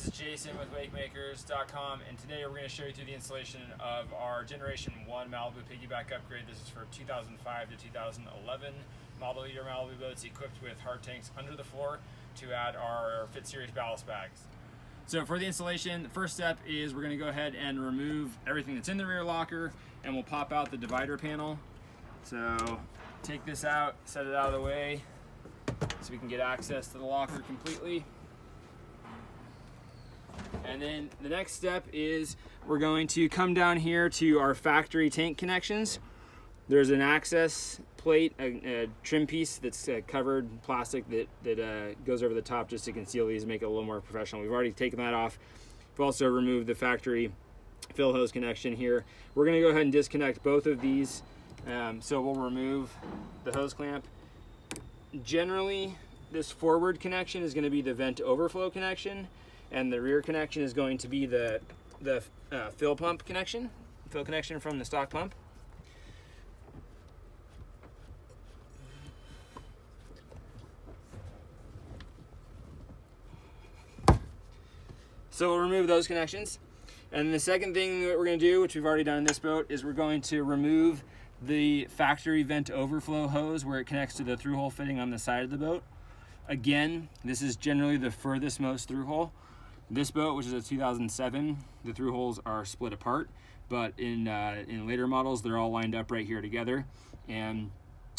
this is Jason with WakeMakers.com, and today we're going to show you through the installation of our Generation 1 Malibu Piggyback upgrade. This is for 2005 to 2011 model year Malibu boats equipped with hard tanks under the floor to add our Fit Series ballast bags. So for the installation, the first step is we're going to go ahead and remove everything that's in the rear locker, and we'll pop out the divider panel. So take this out, set it out of the way so we can get access to the locker completely. And then the next step is we're going to come down here to our factory tank connections. There's an access plate, a trim piece that's covered plastic that goes over the top just to conceal these and make it a little more professional. We've already taken that off. We've also removed the factory fill hose connection here. We're going to go ahead and disconnect both of these. So we'll remove the hose clamp. Generally, this forward connection is going to be the vent overflow connection, and the rear connection is going to be the fill connection from the stock pump. So we'll remove those connections. And the second thing that we're going to do, which we've already done in this boat, is we're going to remove the factory vent overflow hose where it connects to the through hole fitting on the side of the boat. Again, this is generally the furthest most through hole. This boat, which is a 2007, the through holes are split apart, but in later models, they're all lined up right here together. And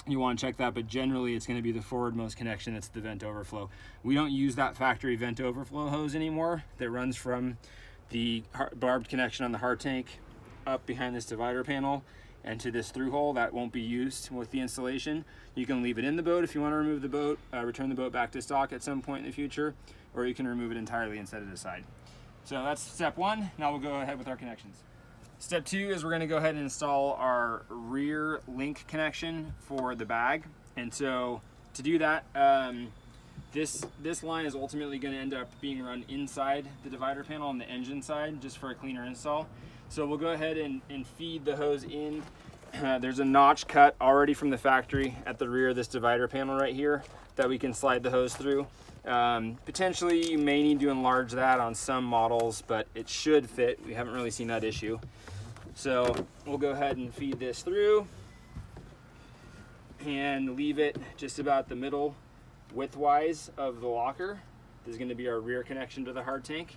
you want to check that, but generally it's going to be the forwardmost connection that's the vent overflow. We don't use that factory vent overflow hose anymore that runs from the barbed connection on the hard tank up behind this divider panel and to this through hole. That won't be used with the installation. You can leave it in the boat if you want to remove the boat, return the boat back to stock at some point in the future, or you can remove it entirely and set it aside. So that's step one. Now we'll go ahead with our connections. Step two is we're going to go ahead and install our rear link connection for the bag. And so to do that, this line is ultimately going to end up being run inside the divider panel on the engine side just for a cleaner install. So we'll go ahead and feed the hose in. There's a notch cut already from the factory at the rear of this divider panel right here that we can slide the hose through. Potentially you may need to enlarge that on some models, but it should fit. We haven't really seen that issue. So we'll go ahead and feed this through and leave it just about the middle widthwise of the locker. This is going to be our rear connection to the hard tank.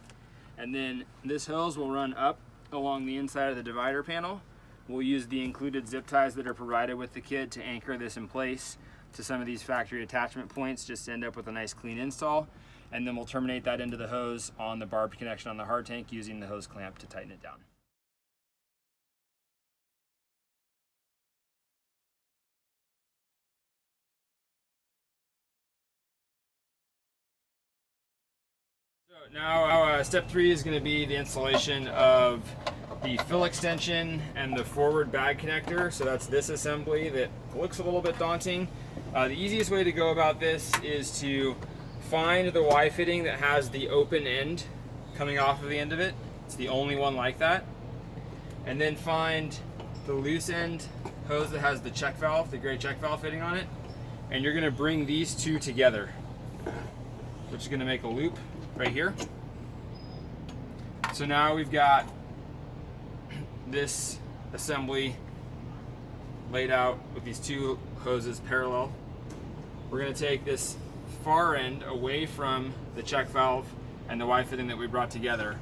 And then this hose will run up along the inside of the divider panel. We'll use the included zip ties that are provided with the kit to anchor this in place to some of these factory attachment points just to end up with a nice clean install. And then we'll terminate that into the hose on the barbed connection on the hard tank using the hose clamp to tighten it down. So now step three is going to be the installation of the fill extension and the forward bag connector. So that's this assembly that looks a little bit daunting. The easiest way to go about this is to find the Y fitting that has the open end coming off of the end of it. It's the only one like that. And then find the loose end hose that has the check valve, the gray check valve fitting on it. And you're going to bring these two together, which is going to make a loop right here. So now we've got this assembly laid out with these two hoses parallel. We're going to take this far end away from the check valve and the Y fitting that we brought together,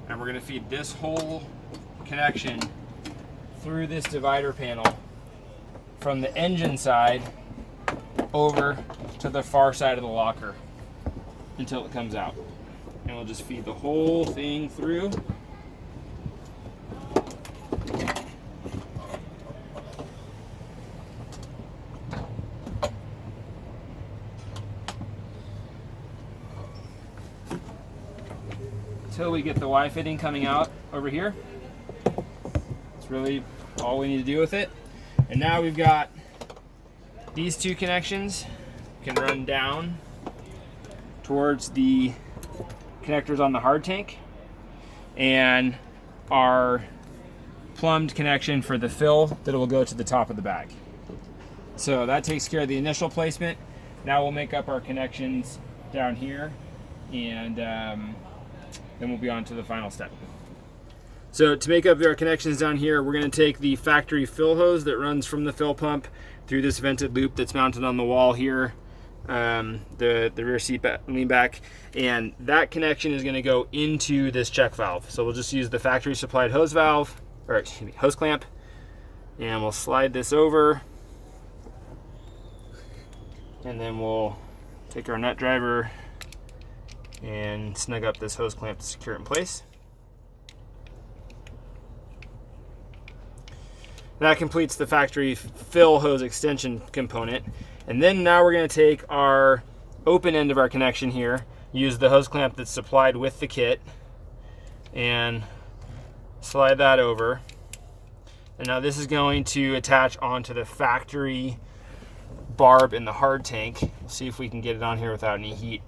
and we're going to feed this whole connection through this divider panel from the engine side over to the far side of the locker until it comes out. And we'll just feed the whole thing through. Until we get the Y fitting coming out over here. That's really all we need to do with it. And now we've got these two connections. We can run down towards the connectors on the hard tank and our plumbed connection for the fill that will go to the top of the bag. So that takes care of the initial placement. Now we'll make up our connections down here and then we'll be on to the final step. So to make up our connections down here, we're going to take the factory fill hose that runs from the fill pump through this vented loop that's mounted on the wall here, the rear seat lean back, and that connection is going to go into this check valve. So we'll just use the factory supplied hose valve, or excuse me, hose clamp, and we'll slide this over, and then we'll take our nut driver and snug up this hose clamp to secure it in place. That completes the factory fill hose extension component. And then now we're going to take our open end of our connection here, use the hose clamp that's supplied with the kit, and slide that over. And now this is going to attach onto the factory barb in the hard tank. We'll see if we can get it on here without any heat.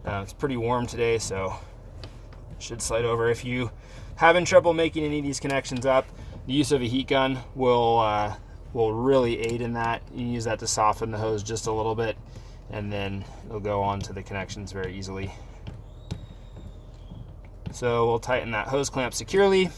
It's pretty warm today, so it should slide over. If you having trouble making any of these connections up, the use of a heat gun will really aid in that. You can use that to soften the hose just a little bit, and then it'll go on to the connections very easily. So we'll tighten that hose clamp securely,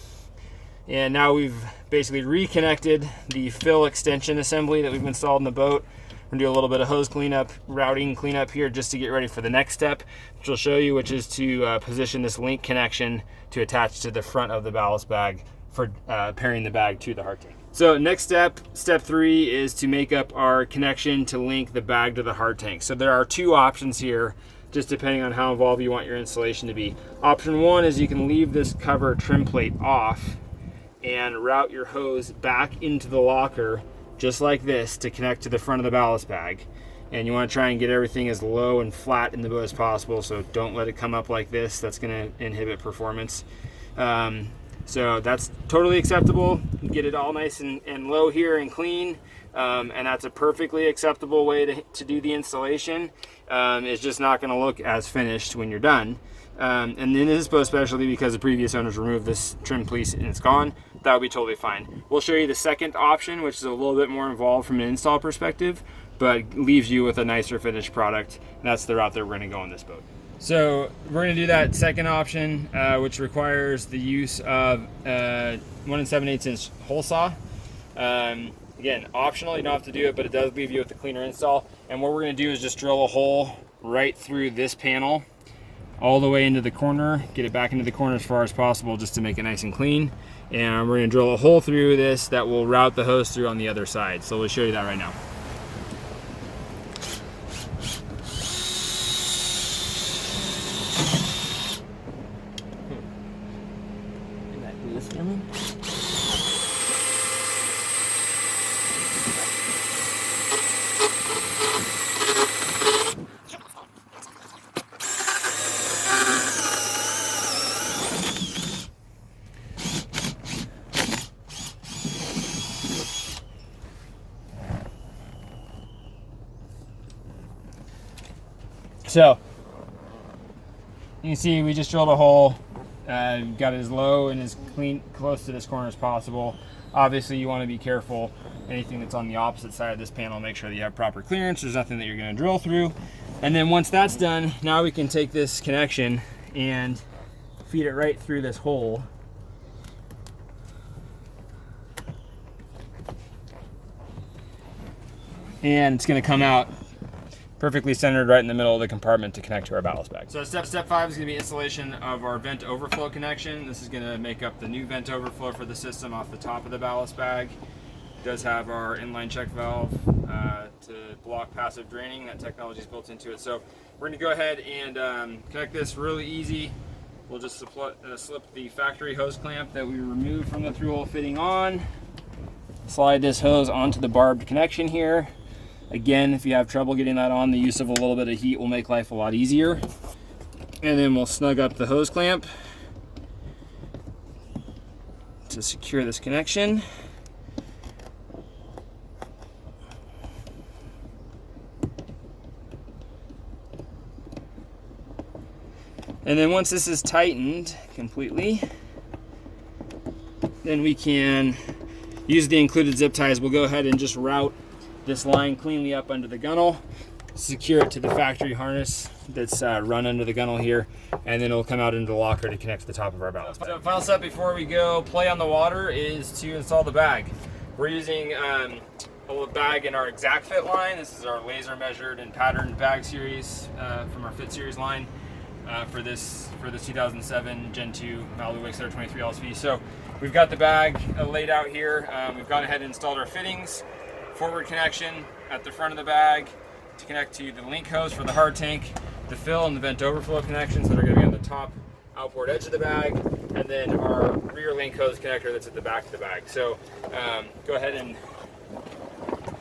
and now we've basically reconnected the fill extension assembly that we've installed in the boat. We're gonna do a little bit of hose cleanup, routing cleanup here just to get ready for the next step, which I'll show you, which is to position this link connection to attach to the front of the ballast bag for pairing the bag to the hard tank. So next step, step 3, is to make up our connection to link the bag to the hard tank. So there are 2 options here, just depending on how involved you want your installation to be. Option 1 is you can leave this cover trim plate off and route your hose back into the locker just like this to connect to the front of the ballast bag. And you want to try and get everything as low and flat in the boat as possible, so don't let it come up like this. That's going to inhibit performance. So that's totally acceptable. Get it all nice and low here and clean, and that's a perfectly acceptable way to do the installation. It's just not going to look as finished when you're done. And in this boat especially, because the previous owners removed this trim piece and it's gone, that would be totally fine. We'll show you the second option, which is a little bit more involved from an install perspective, but leaves you with a nicer finished product. And that's the route that we're going to go on this boat. So we're going to do that second option, which requires the use of 1 7/8 inch hole saw. Again, optional, you don't have to do it, but it does leave you with a cleaner install. And what we're going to do is just drill a hole right through this panel all the way into the corner, get it back into the corner as far as possible just to make it nice and clean. And we're going to drill a hole through this that will route the hose through on the other side. So we'll show you that right now. So you can see we just drilled a hole, got it as low and as close to this corner as possible. Obviously you want to be careful. Anything that's on the opposite side of this panel, make sure that you have proper clearance. There's nothing that you're going to drill through. And then once that's done, now we can take this connection and feed it right through this hole. And it's going to come out perfectly centered right in the middle of the compartment to connect to our ballast bag. So step 5 is going to be installation of our vent overflow connection. This is going to make up the new vent overflow for the system off the top of the ballast bag. It does have our inline check valve to block passive draining. That technology is built into it. So we're going to go ahead and connect this really easy. We'll just slip the factory hose clamp that we removed from the through hole fitting on. Slide this hose onto the barbed connection here. Again, if you have trouble getting that on, the use of a little bit of heat will make life a lot easier. And then we'll snug up the hose clamp to secure this connection. And then once this is tightened completely, then we can use the included zip ties. We'll go ahead and just route this line cleanly up under the gunnel, secure it to the factory harness that's run under the gunnel here, and then it'll come out into the locker to connect to the top of our ballast. So final step before we go play on the water is to install the bag. We're using a little bag in our Exact Fit line. This is our laser measured and patterned bag series from our Fit series line for this 2007 Gen 2 Malibu WakeMAKERS 23 LSV. So we've got the bag laid out here. We've gone ahead and installed our fittings, forward connection at the front of the bag to connect to the link hose for the hard tank, the fill and the vent overflow connections that are going to be on the top outboard edge of the bag, and then our rear link hose connector that's at the back of the bag. So go ahead and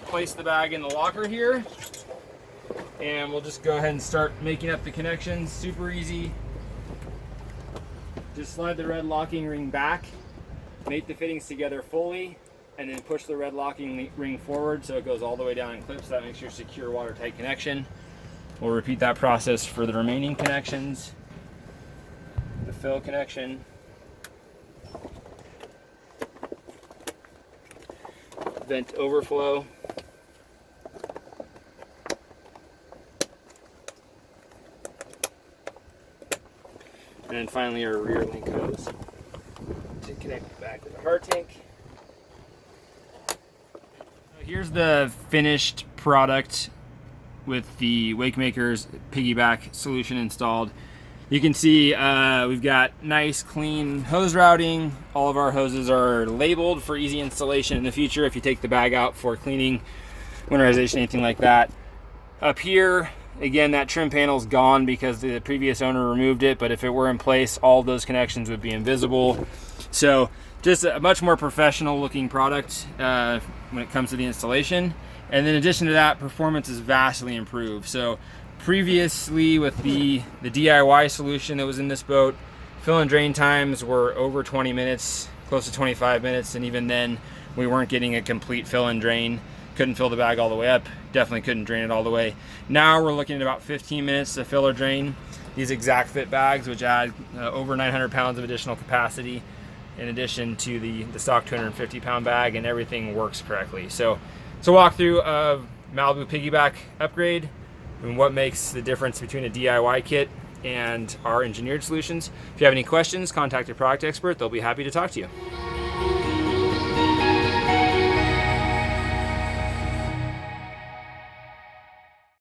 place the bag in the locker here, and we'll just go ahead and start making up the connections. Super easy. Just slide the red locking ring back, mate the fittings together fully, and then push the red locking ring forward so it goes all the way down and clips. That makes your secure watertight connection. We'll repeat that process for the remaining connections. The fill connection, vent overflow, and then finally our rear link hose to connect back to the hard tank. Here's the finished product with the WakeMAKERS Piggyback solution installed. You can see we've got nice clean hose routing. All of our hoses are labeled for easy installation in the future if you take the bag out for cleaning, winterization, anything like that. Up here, again, that trim panel's gone because the previous owner removed it, but if it were in place, all those connections would be invisible. So just a much more professional looking product when it comes to the installation. And in addition to that, performance is vastly improved. So previously with the DIY solution that was in this boat, fill and drain times were over 20 minutes, close to 25 minutes, and even then we weren't getting a complete fill and drain. Couldn't fill the bag all the way up, definitely couldn't drain it all the way. Now we're looking at about 15 minutes to fill or drain these Exact Fit bags, which add over 900 pounds of additional capacity in addition to the stock 250 pound bag, and everything works correctly. So it's a walkthrough of Malibu Piggyback upgrade and what makes the difference between a DIY kit and our engineered solutions. If you have any questions, contact a product expert. They'll be happy to talk to you.